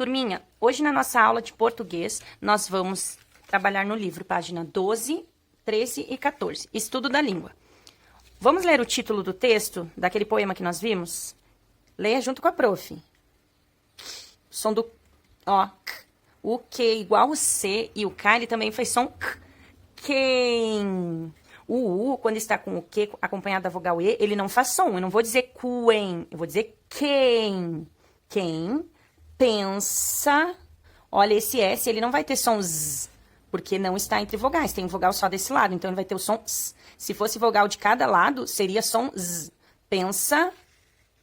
Turminha, hoje na nossa aula de português, nós vamos trabalhar no livro, página 12, 13 e 14, Estudo da Língua. Vamos ler o título do texto, daquele poema que nós vimos? Leia junto com a prof. Som do ó, k. O Q igual o C e o K, ele também faz som k. Quem. O U, quando está com o Q acompanhado da vogal E, ele não faz som. Eu não vou dizer quem, eu vou dizer quem. Quem pensa. Olha, esse S, ele não vai ter som Z, porque não está entre vogais. Tem um vogal só desse lado, então ele vai ter o som S. Se fosse vogal de cada lado, seria som Z. Pensa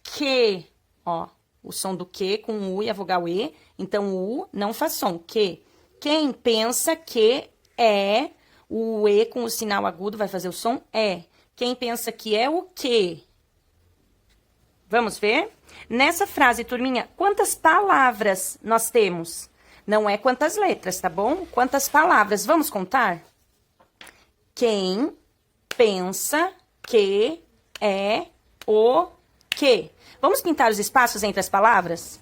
que. Ó, o som do Q com o U e a vogal E. Então, o U não faz som. Que. Quem pensa que é. O E com o sinal agudo vai fazer o som é. Quem pensa que é o quê? Vamos ver? Nessa frase, turminha, quantas palavras nós temos? Não é quantas letras, tá bom? Quantas palavras? Vamos contar? Quem pensa que é o quê? Vamos pintar os espaços entre as palavras?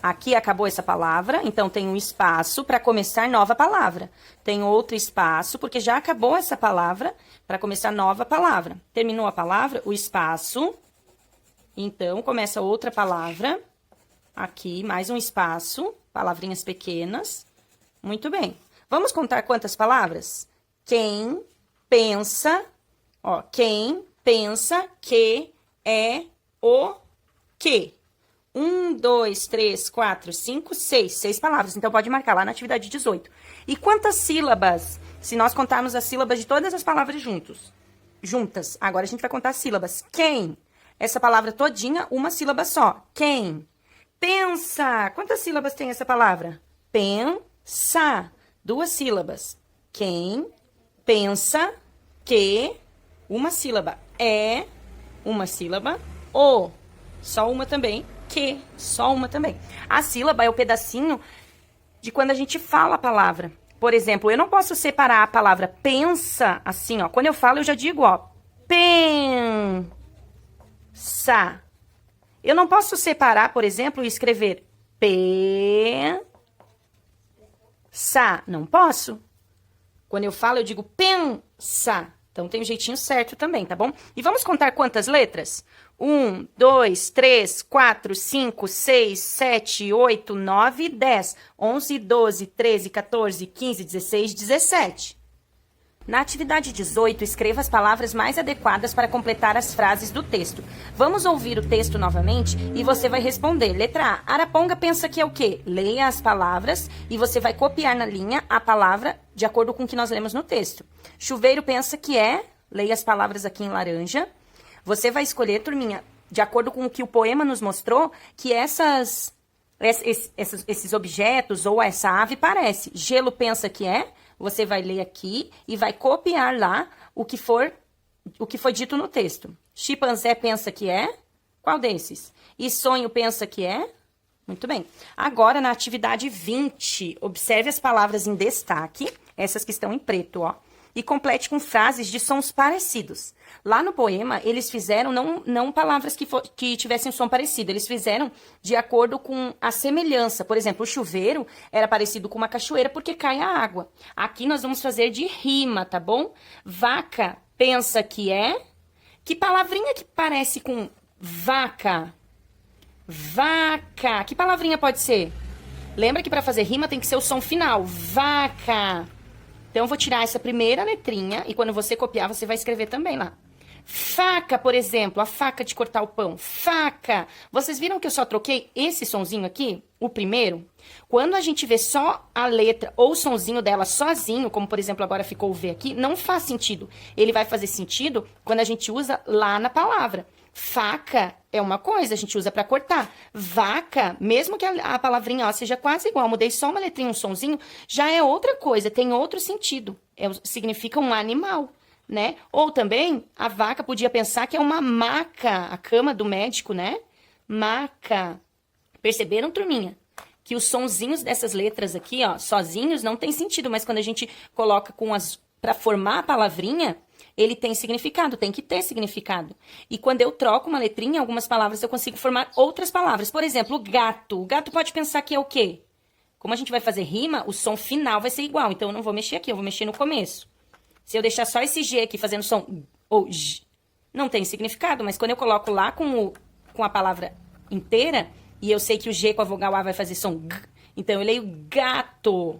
Aqui acabou essa palavra, então tem um espaço para começar nova palavra. Tem outro espaço, porque já acabou essa palavra, para começar nova palavra. Terminou a palavra, o espaço. Então, começa outra palavra. Aqui, mais um espaço. Palavrinhas pequenas. Muito bem. Vamos contar quantas palavras? Quem pensa, ó, quem pensa que é o quê? 1, 2, 3, 4, 5, 6. 6 palavras. Então, pode marcar lá na atividade 18. E quantas sílabas? Se nós contarmos as sílabas de todas as palavras juntas. Agora, a gente vai contar as sílabas. Quem? Essa palavra todinha, uma sílaba só. Quem? Pensa. Quantas sílabas tem essa palavra? Pensa. 2 sílabas. Quem pensa que, uma sílaba. É, uma sílaba. O, só uma também. Que, só uma também. A sílaba é o pedacinho de quando a gente fala a palavra. Por exemplo, eu não posso separar a palavra pensa assim, ó. Quando eu falo, eu já digo, ó, pensa. Eu não posso separar, por exemplo, e escrever pensa. Não posso. Quando eu falo, eu digo pensa. Então, tem um jeitinho certo também, tá bom? E vamos contar quantas letras? 1, 2, 3, 4, 5, 6, 7, 8, 9, 10, 11, 12, 13, 14, 15, 16, 17. Na atividade 18, escreva as palavras mais adequadas para completar as frases do texto. Vamos ouvir o texto novamente e você vai responder. Letra A. Araponga pensa que é o quê? Leia as palavras e você vai copiar na linha a palavra de acordo com o que nós lemos no texto. Chuveiro pensa que é... Leia as palavras aqui em laranja. Você vai escolher, turminha, de acordo com o que o poema nos mostrou, que esses objetos ou essa ave parece. Gelo pensa que é... Você vai ler aqui e vai copiar lá o que foi dito no texto. Chimpanzé pensa que é? Qual desses? E sonho pensa que é? Muito bem. Agora, na atividade 20, observe as palavras em destaque, essas que estão em preto, ó. E complete com frases de sons parecidos. Lá no poema, eles fizeram não palavras que tivessem um som parecido. Eles fizeram de acordo com a semelhança. Por exemplo, o chuveiro era parecido com uma cachoeira porque cai a água. Aqui nós vamos fazer de rima, tá bom? Vaca pensa que é... Que palavrinha que parece com vaca? Vaca. Que palavrinha pode ser? Lembra que para fazer rima tem que ser o som final. Vaca. Então, eu vou tirar essa primeira letrinha e quando você copiar, você vai escrever também lá. Faca, por exemplo, a faca de cortar o pão. Faca. Vocês viram que eu só troquei esse sonzinho aqui, o primeiro? Quando a gente vê só a letra ou o sonzinho dela sozinho, como por exemplo agora ficou o V aqui, não faz sentido. Ele vai fazer sentido quando a gente usa lá na palavra. Faca é uma coisa, a gente usa para cortar. Vaca, mesmo que a palavrinha ó, seja quase igual, mudei só uma letrinha, um sonzinho, já é outra coisa, tem outro sentido. Significa um animal, né? Ou também, a vaca podia pensar que é uma maca, a cama do médico, né? Maca. Perceberam, turminha? Que os sonzinhos dessas letras aqui, ó, sozinhos, não tem sentido, mas quando a gente coloca para formar a palavrinha, ele tem significado, tem que ter significado. E quando eu troco uma letrinha, algumas palavras eu consigo formar outras palavras. Por exemplo, gato. O gato pode pensar que é o quê? Como a gente vai fazer rima, o som final vai ser igual. Então, eu não vou mexer aqui, eu vou mexer no começo. Se eu deixar só esse G aqui fazendo som ou J, não tem significado. Mas quando eu coloco lá com a palavra inteira, e eu sei que o G com a vogal A vai fazer som G, então eu leio gato.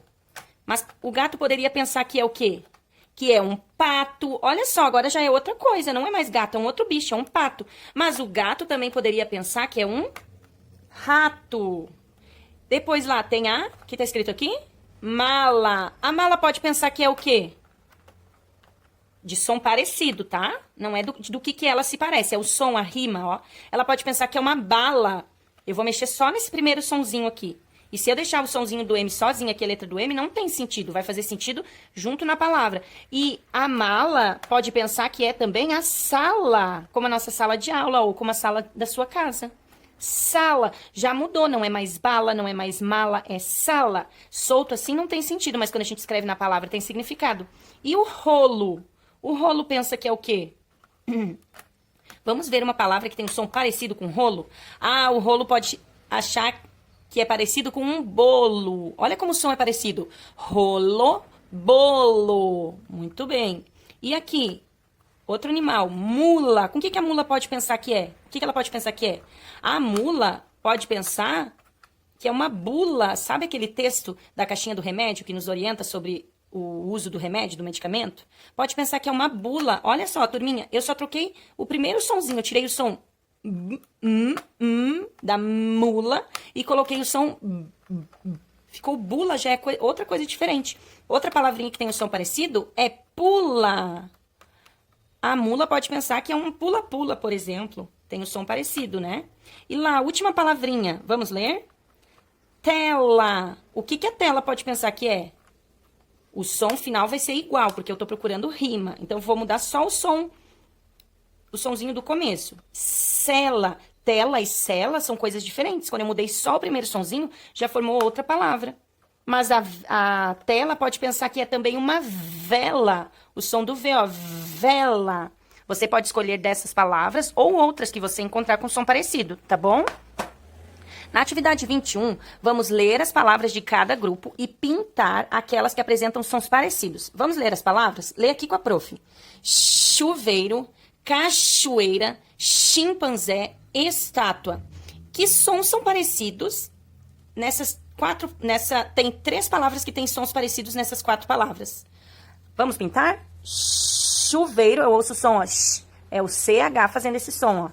Mas o gato poderia pensar que é o quê? Que é um pato. Olha só, agora já é outra coisa. Não é mais gato, é um outro bicho, é um pato. Mas o gato também poderia pensar que é um rato. Depois lá tem que tá escrito aqui? Mala. A mala pode pensar que é o quê? De som parecido, tá? Não é do que ela se parece. É o som, a rima, ó. Ela pode pensar que é uma bala. Eu vou mexer só nesse primeiro sonzinho aqui. E se eu deixar o sonzinho do M sozinho aqui, a letra do M, não tem sentido. Vai fazer sentido junto na palavra. E a mala pode pensar que é também a sala. Como a nossa sala de aula ou como a sala da sua casa. Sala. Já mudou, não é mais bala, não é mais mala, é sala. Solto assim não tem sentido, mas quando a gente escreve na palavra tem significado. E o rolo? O rolo pensa que é o quê? Vamos ver uma palavra que tem um som parecido com rolo? O rolo pode achar que é parecido com um bolo. Olha como o som é parecido. Rolo, bolo. Muito bem. E aqui, outro animal, mula. Com o que a mula pode pensar que é? O que ela pode pensar que é? A mula pode pensar que é uma bula. Sabe aquele texto da caixinha do remédio que nos orienta sobre o uso do remédio, do medicamento? Pode pensar que é uma bula. Olha só, turminha, eu só troquei o primeiro sonzinho. Eu tirei o som da mula e coloquei o som ficou bula, já é outra coisa diferente. Outra palavrinha que tem o som parecido é pula. A mula pode pensar que é um pula-pula, por exemplo. Tem o som parecido, né? E lá, a última palavrinha, vamos ler? Tela. O que a tela pode pensar que é? O som final vai ser igual, porque eu tô procurando rima. Então, eu vou mudar só o sonzinho do começo. Cela. Tela e cela são coisas diferentes. Quando eu mudei só o primeiro sonzinho, já formou outra palavra. Mas a tela pode pensar que é também uma vela. O som do V, ó, vela. Você pode escolher dessas palavras ou outras que você encontrar com som parecido, tá bom? Na atividade 21, vamos ler as palavras de cada grupo e pintar aquelas que apresentam sons parecidos. Vamos ler as palavras? Lê aqui com a prof. Chuveiro, cachoeira, chimpanzé, estátua. Que sons são parecidos tem 3 palavras que têm sons parecidos nessas 4 palavras. Vamos pintar? Chuveiro, eu ouço o som, ó. É o CH fazendo esse som, ó.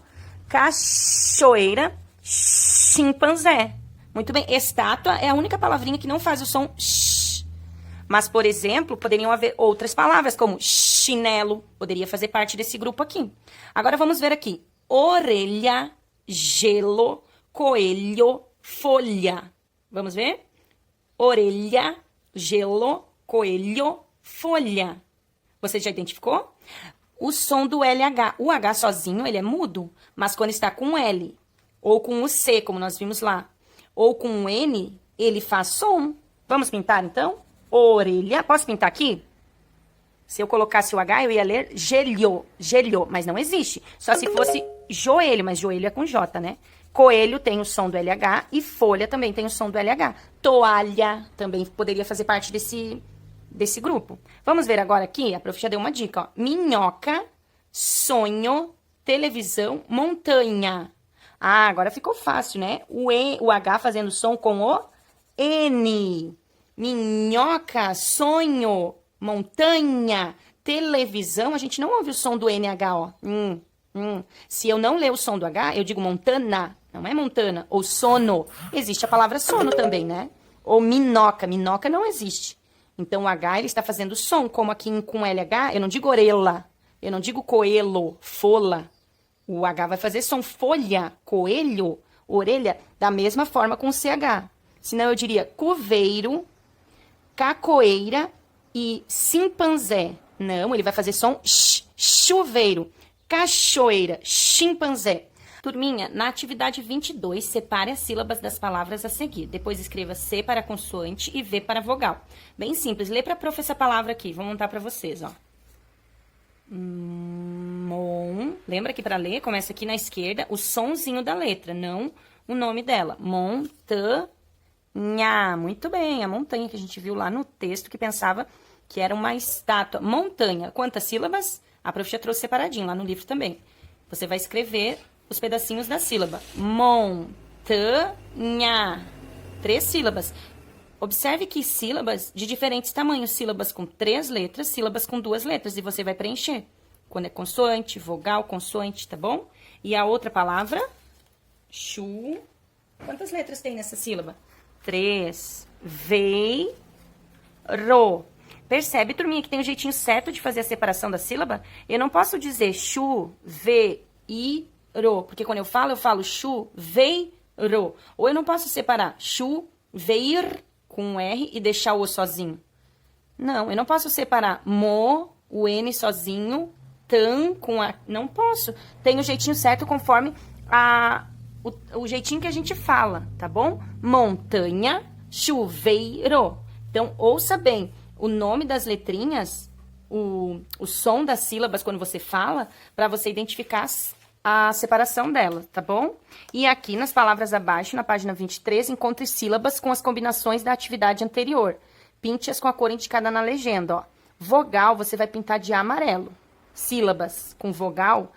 Cachoeira, chimpanzé. Muito bem. Estátua é a única palavrinha que não faz o som sh. Mas, por exemplo, poderiam haver outras palavras, como chinelo. Poderia fazer parte desse grupo aqui. Agora, vamos ver aqui. Orelha, gelo, coelho, folha. Vamos ver? Orelha, gelo, coelho, folha. Você já identificou? O som do LH. O H sozinho, ele é mudo, mas quando está com o L, ou com o C, como nós vimos lá, ou com o N, ele faz som. Vamos pintar, então? Orelha. Posso pintar aqui? Se eu colocasse o H, eu ia ler gelho, mas não existe. Só se fosse joelho, mas joelho é com J, né? Coelho tem o som do LH e folha também tem o som do LH. Toalha também poderia fazer parte desse grupo. Vamos ver agora aqui, a prof já deu uma dica, ó. Minhoca, sonho, televisão, montanha. Agora ficou fácil, né? O H fazendo som com o N. Minhoca, sonho, montanha, televisão. A gente não ouve o som do NH, ó. Se eu não ler o som do H, eu digo montana, não é montana. Ou sono. Existe a palavra sono também, né? Ou minoca. Minoca não existe. Então, o H, ele está fazendo som, como aqui com LH, eu não digo orelha, eu não digo coelho, fola. O H vai fazer som, folha, coelho, orelha, da mesma forma com o CH. Senão, eu diria coveiro, cacoeira e chimpanzé. Não, ele vai fazer som chuveiro, cachoeira, chimpanzé. Turminha, na atividade 22, separe as sílabas das palavras a seguir. Depois escreva C para consoante e V para vogal. Bem simples. Lê para a prof essa palavra aqui. Vou montar para vocês, ó. Lembra que para ler, começa aqui na esquerda o sonzinho da letra, não o nome dela. Montanha. Nha. Muito bem, a montanha que a gente viu lá no texto que pensava que era uma estátua. Montanha. Quantas sílabas? A prof já trouxe separadinho lá no livro também. Você vai escrever os pedacinhos da sílaba. Montanha. 3 sílabas. Observe que sílabas de diferentes tamanhos. Sílabas com 3 letras, sílabas com 2 letras. E você vai preencher. Quando é consoante, vogal, consoante, tá bom? E a outra palavra, chu. Quantas letras tem nessa sílaba? 3. Vei, ro. Percebe, turminha, que tem um jeitinho certo de fazer a separação da sílaba? Eu não posso dizer chu, ve, i, ro. Porque quando eu falo chu, vei, ro. Ou eu não posso separar chu, veir, com um R e deixar o O sozinho. Não, eu não posso separar mo, o N sozinho, tan, com a... Não posso. Tem o jeitinho certo conforme o jeitinho que a gente fala, tá bom? Montanha, chuveiro. Então, ouça bem. O nome das letrinhas, o som das sílabas quando você fala, para você identificar a separação dela, tá bom? E aqui nas palavras abaixo, na página 23, encontre sílabas com as combinações da atividade anterior. Pinte-as com a cor indicada na legenda, ó. Vogal, você vai pintar de amarelo. Sílabas com vogal,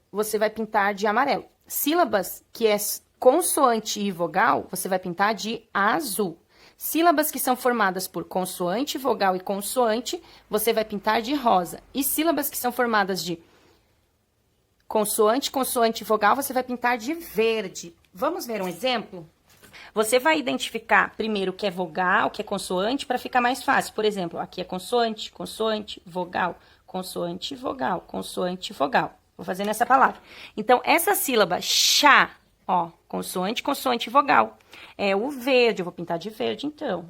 você vai pintar de amarelo. Sílabas que é consoante e vogal, você vai pintar de azul. Sílabas que são formadas por consoante, vogal e consoante, você vai pintar de rosa. E sílabas que são formadas de consoante, consoante e vogal, você vai pintar de verde. Vamos ver um exemplo? Você vai identificar primeiro o que é vogal, o que é consoante, para ficar mais fácil. Por exemplo, aqui é consoante, consoante, vogal, consoante, vogal, consoante, vogal. Vou fazer nessa palavra. Então, essa sílaba chá, ó, consoante, consoante, vogal. É o verde, eu vou pintar de verde, então.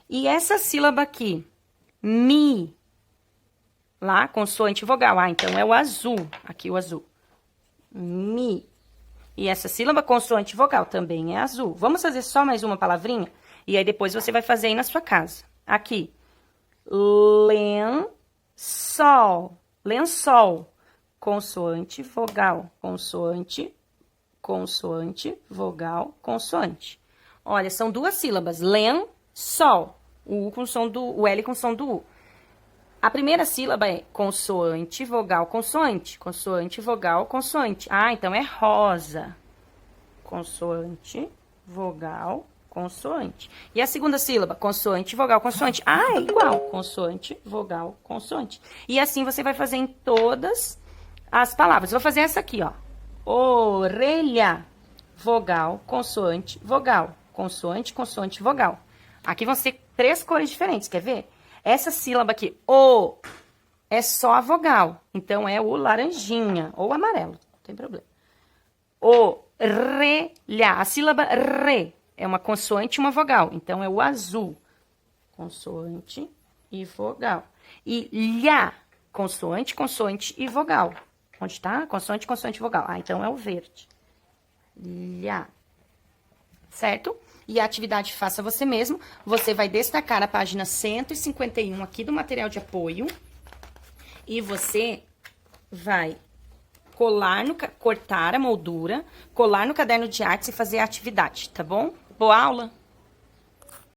E essa sílaba aqui, mi, lá, consoante, vogal. Ah, então é o azul, aqui o azul. Mi. E essa sílaba consoante, vogal, também é azul. Vamos fazer só mais uma palavrinha? E aí depois você vai fazer aí na sua casa. Aqui, lençol. Lençol, consoante, vogal, consoante, consoante, vogal, consoante. Olha, são 2 sílabas, len, sol, o U com som do, o L com som do U. A primeira sílaba é consoante, vogal, consoante, consoante, vogal, consoante. Ah, então é rosa. Consoante, vogal, consoante. E a segunda sílaba, consoante, vogal, consoante. Ah, é igual. Consoante, vogal, consoante. E assim você vai fazer em todas as palavras. Vou fazer essa aqui, ó. Orelha, vogal, consoante, vogal. Consoante, consoante, vogal. Aqui vão ser 3 cores diferentes, quer ver? Essa sílaba aqui, o, é só a vogal. Então, é o laranjinha ou amarelo, não tem problema. Orelha, a sílaba re é uma consoante e uma vogal. Então, é o azul. Consoante e vogal. E lha, consoante, consoante e vogal. Onde tá? Consoante, consoante e vogal. Ah, então é o verde. Lha. Certo? E a atividade faça você mesmo. Você vai destacar a página 151 aqui do material de apoio. E você vai cortar a moldura, colar no caderno de artes e fazer a atividade, tá bom? Boa aula!